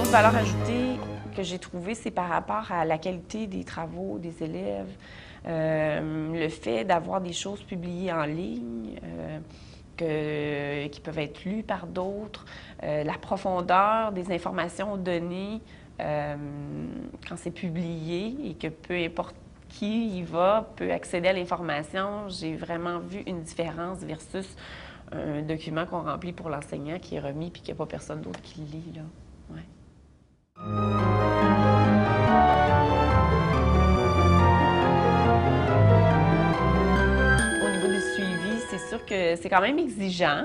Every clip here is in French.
grosse valeur ajoutée que j'ai trouvée, c'est par rapport à la qualité des travaux des élèves, le fait d'avoir des choses publiées en ligne, qui peuvent être lues par d'autres, la profondeur des informations données quand c'est publié et que peu importe qui y va peut accéder à l'information. J'ai vraiment vu une différence versus un document qu'on remplit pour l'enseignant qui est remis puis qu'il n'y a pas personne d'autre qui le lit, là. Ouais. Au niveau du suivi, c'est sûr que c'est quand même exigeant,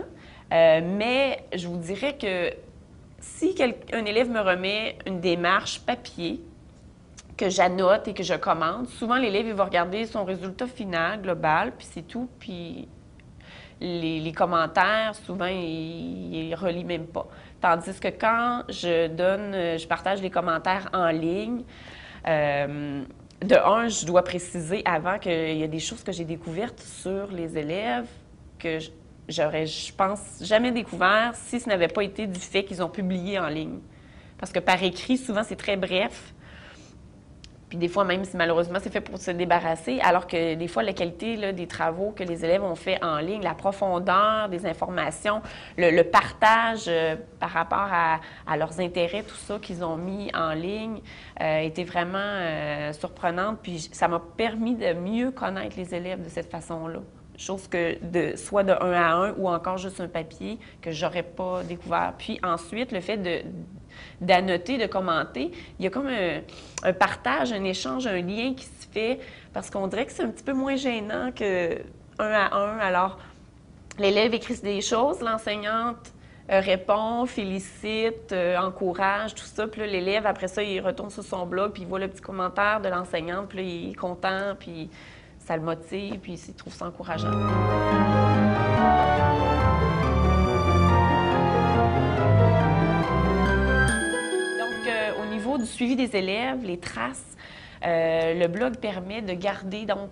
mais je vous dirais que si un élève me remet une démarche papier, que j'annote et que je commande, souvent l'élève il va regarder son résultat final, global, puis c'est tout, puis les commentaires, souvent, il ne relit même pas. Tandis que quand je partage les commentaires en ligne, de un, je dois préciser avant qu'il y a des choses que j'ai découvertes sur les élèves que j'aurais, je pense, jamais découvert si ce n'avait pas été du fait qu'ils ont publié en ligne. Parce que par écrit, souvent, c'est très bref. Puis des fois, même si malheureusement, c'est fait pour se débarrasser, alors que des fois, la qualité là, des travaux que les élèves ont fait en ligne, la profondeur des informations, le partage par rapport à leurs intérêts, tout ça qu'ils ont mis en ligne, était vraiment surprenante. Puis ça m'a permis de mieux connaître les élèves de cette façon-là. Chose que soit de 1 à 1 ou encore juste un papier que j'aurais pas découvert. Puis ensuite, le fait d'annoter, de commenter, il y a comme un partage, un échange, un lien qui se fait parce qu'on dirait que c'est un petit peu moins gênant que 1 à 1. Alors, l'élève écrit des choses, l'enseignante répond, félicite, encourage, tout ça. Puis là, l'élève, après ça, il retourne sur son blog, puis il voit le petit commentaire de l'enseignante, puis là, il est content, puis ça le motive, puis il trouve ça encourageant. Donc, au niveau du suivi des élèves, les traces, le blog permet de garder donc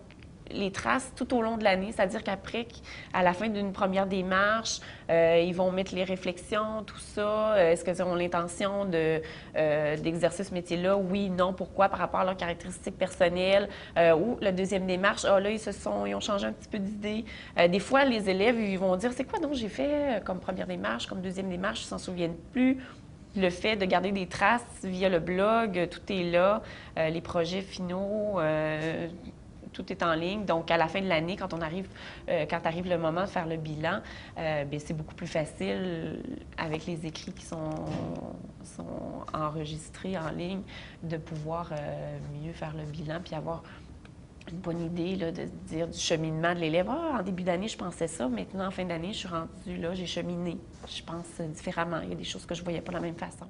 les traces tout au long de l'année, c'est-à-dire qu'après, à la fin d'une première démarche, ils vont mettre les réflexions, tout ça. Est-ce qu'ils ont l'intention d'exercer ce métier-là? Oui, non, pourquoi? Par rapport à leurs caractéristiques personnelles. Ou la deuxième démarche, là, ils ont changé un petit peu d'idée. Des fois, les élèves, ils vont dire, c'est quoi donc j'ai fait comme première démarche, comme deuxième démarche, ils ne s'en souviennent plus. Le fait de garder des traces via le blog, tout est là. Les projets finaux, tout est en ligne. Donc, à la fin de l'année, quand arrive le moment de faire le bilan, c'est beaucoup plus facile avec les écrits qui sont enregistrés en ligne de pouvoir mieux faire le bilan puis avoir une bonne idée là, de dire du cheminement de l'élève. Ah, en début d'année, je pensais ça. Maintenant, en fin d'année, je suis rendue là, j'ai cheminé. Je pense différemment. Il y a des choses que je ne voyais pas de la même façon.